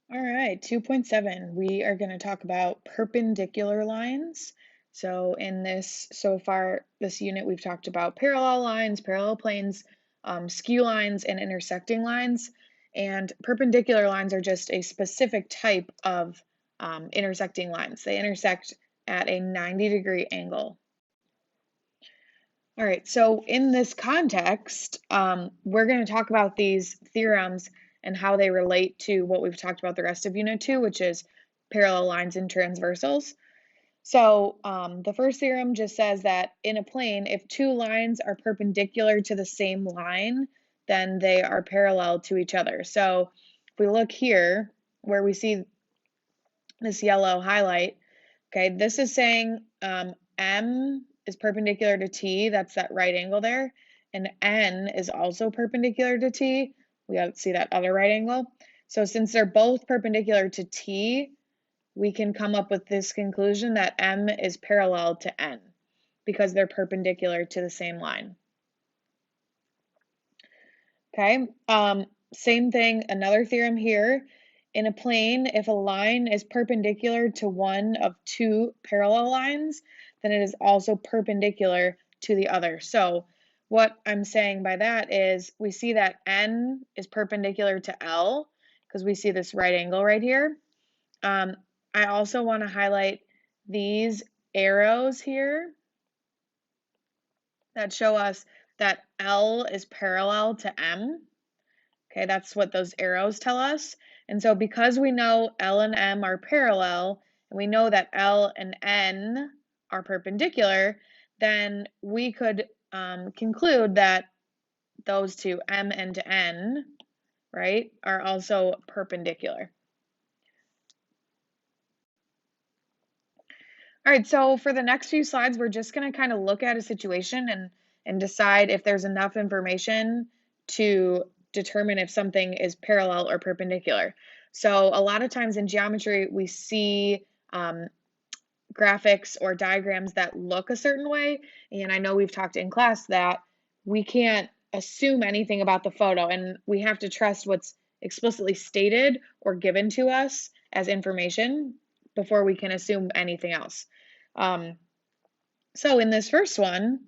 All right, 2.7, we are going to talk about perpendicular lines. So so far, this unit, we've talked about parallel lines, parallel planes, skew lines, and intersecting lines. And perpendicular lines are just a specific type of intersecting lines. They intersect at a 90-degree angle. All right, so in this context, we're going to talk about these theorems and how they relate to what we've talked about the rest of Unit 2, which is parallel lines and transversals. So the first theorem just says that in a plane, if two lines are perpendicular to the same line, then they are parallel to each other. So if we look here, where we see this yellow highlight, okay, this is saying M is perpendicular to T, that's that right angle there, and N is also perpendicular to T. We see that other right angle. So since they're both perpendicular to T, we can come up with this conclusion that M is parallel to N because they're perpendicular to the same line. Okay, same thing, another theorem here. In a plane, if a line is perpendicular to one of two parallel lines, then it is also perpendicular to the other. So what I'm saying by that is we see that N is perpendicular to L because we see this right angle right here. I also want to highlight these arrows here that show us that L is parallel to M. Okay, that's what those arrows tell us. And so because we know L and M are parallel, and we know that L and N are perpendicular, then we could conclude that those two, M and N, right, are also perpendicular. All right, so for the next few slides, we're just going to kind of look at a situation and decide if there's enough information to determine if something is parallel or perpendicular. So a lot of times in geometry, we see graphics or diagrams that look a certain way. And I know we've talked in class that we can't assume anything about the photo, and we have to trust what's explicitly stated or given to us as information before we can assume anything else. So in this first one,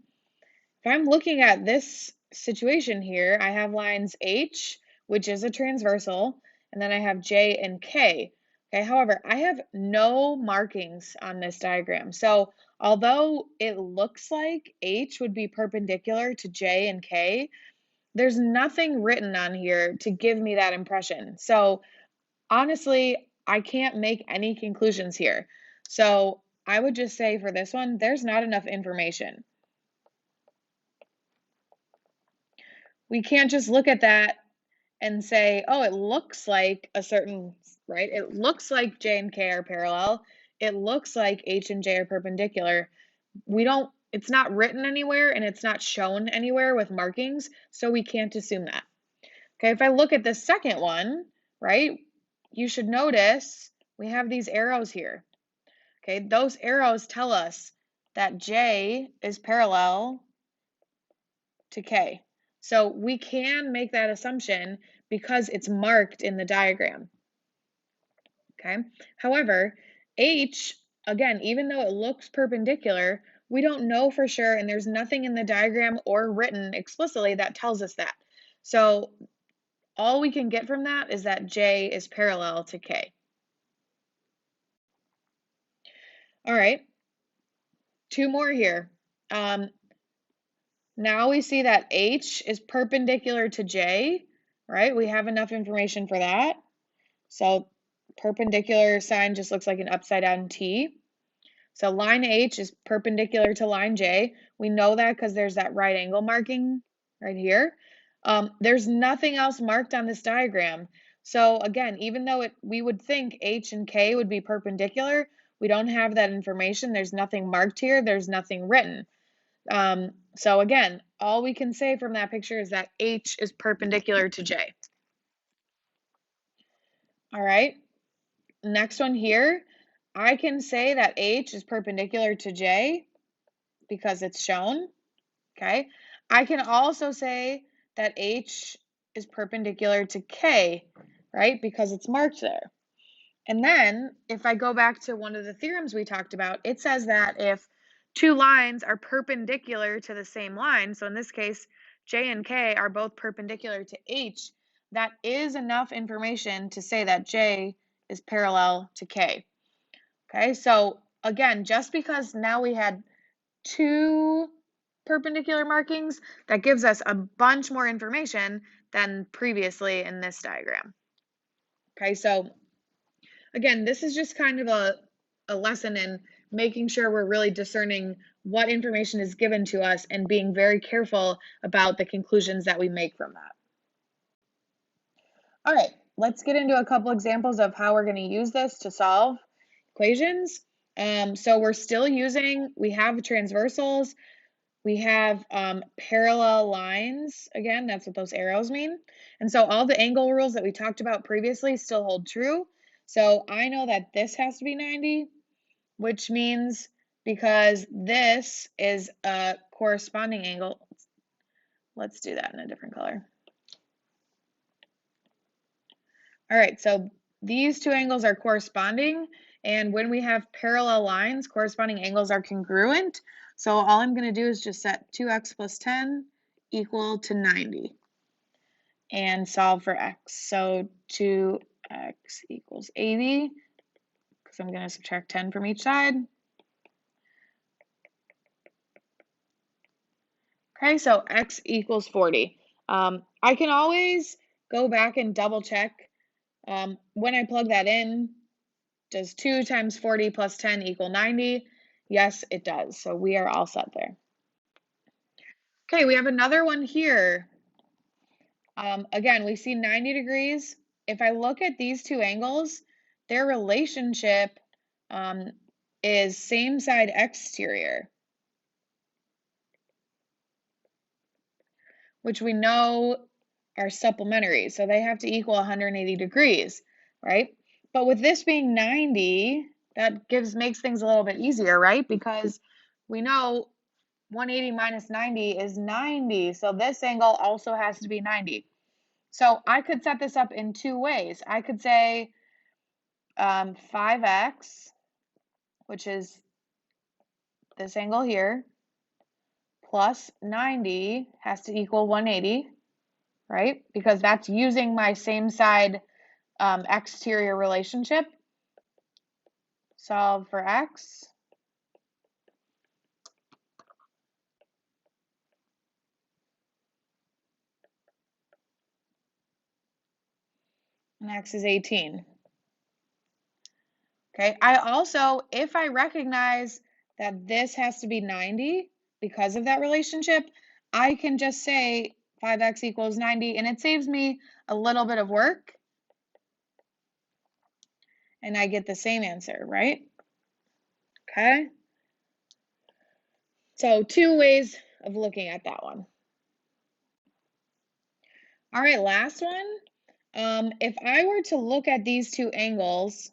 if I'm looking at this situation here, I have lines H, which is a transversal, and then I have J and K. Okay, however, I have no markings on this diagram. So although it looks like H would be perpendicular to J and K, there's nothing written on here to give me that impression. So honestly, I can't make any conclusions here. So I would just say for this one, there's not enough information. We can't just look at that and say, oh, it looks like a certain, right? It looks like J and K are parallel. It looks like H and J are perpendicular. It's not written anywhere and it's not shown anywhere with markings, so we can't assume that. Okay, if I look at the second one, right, you should notice we have these arrows here. Okay, those arrows tell us that J is parallel to K. So we can make that assumption because it's marked in the diagram. Okay. However, H, again, even though it looks perpendicular, we don't know for sure, and there's nothing in the diagram or written explicitly that tells us that. So all we can get from that is that J is parallel to K. All right, two more here. Now we see that H is perpendicular to J, right? We have enough information for that. So perpendicular sign just looks like an upside down T. So line H is perpendicular to line J. We know that because there's that right angle marking right here. There's nothing else marked on this diagram. So again, even though we would think H and K would be perpendicular, we don't have that information. There's nothing marked here. There's nothing written. So again, all we can say from that picture is that H is perpendicular to J. All right, next one here, I can say that H is perpendicular to J because it's shown, okay? I can also say that H is perpendicular to K, right? Because it's marked there. And then if I go back to one of the theorems we talked about, it says that if two lines are perpendicular to the same line, so in this case, J and K are both perpendicular to H, that is enough information to say that J is parallel to K. Okay, so again, just because now we had two perpendicular markings, that gives us a bunch more information than previously in this diagram. Okay, so again, this is just kind of a lesson in making sure we're really discerning what information is given to us and being very careful about the conclusions that we make from that. All right, let's get into a couple examples of how we're going to use this to solve equations. So we're still using, we have transversals, we have parallel lines. Again, that's what those arrows mean. And so all the angle rules that we talked about previously still hold true. So I know that this has to be 90, which means because this is a corresponding angle, let's do that in a different color. All right, so these two angles are corresponding, and when we have parallel lines, corresponding angles are congruent. So all I'm going to do is just set 2x plus 10 equal to 90 and solve for x. So 2x equals 80, because I'm going to subtract 10 from each side. Okay, so x equals 40. I can always go back and double check when I plug that in. Does 2 times 40 plus 10 equal 90? Yes, it does. So we are all set there. Okay, we have another one here. Again, we see 90 degrees. If I look at these two angles, their relationship is same side exterior, which we know are supplementary. So they have to equal 180 degrees, right? But with this being 90, that makes things a little bit easier, right? Because we know 180 minus 90 is 90. So this angle also has to be 90. So I could set this up in two ways. I could say 5x, which is this angle here, plus 90 has to equal 180, right? Because that's using my same side exterior relationship. Solve for x. And x is 18. Okay, I also, if I recognize that this has to be 90 because of that relationship, I can just say 5x equals 90, and it saves me a little bit of work. And I get the same answer, right? Okay. So two ways of looking at that one. All right, last one. If I were to look at these two angles,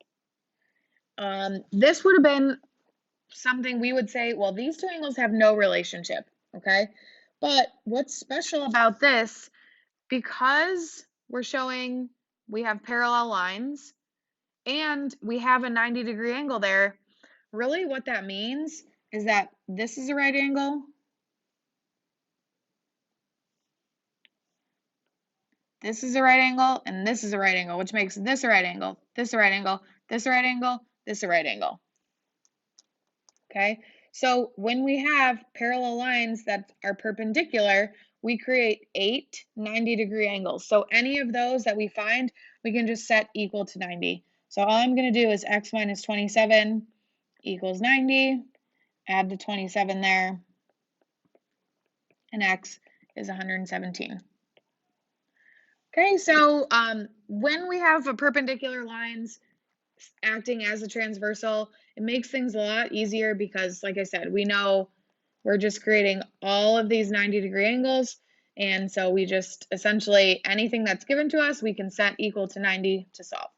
this would have been something we would say, well, these two angles have no relationship, okay? But what's special about this, because we're showing we have parallel lines and we have a 90-degree angle there, really what that means is that this is a right angle, this is a right angle, and this is a right angle, which makes this a right angle, this a right angle, this a right angle, this a right angle. Okay, so when we have parallel lines that are perpendicular, we create 8 90-degree angles. So any of those that we find, we can just set equal to 90. So all I'm going to do is x minus 27 equals 90, add the 27 there, and x is 117. Okay, so when we have a perpendicular lines acting as a transversal, it makes things a lot easier because, like I said, we know we're just creating all of these 90-degree angles, and so we just essentially anything that's given to us, we can set equal to 90 to solve.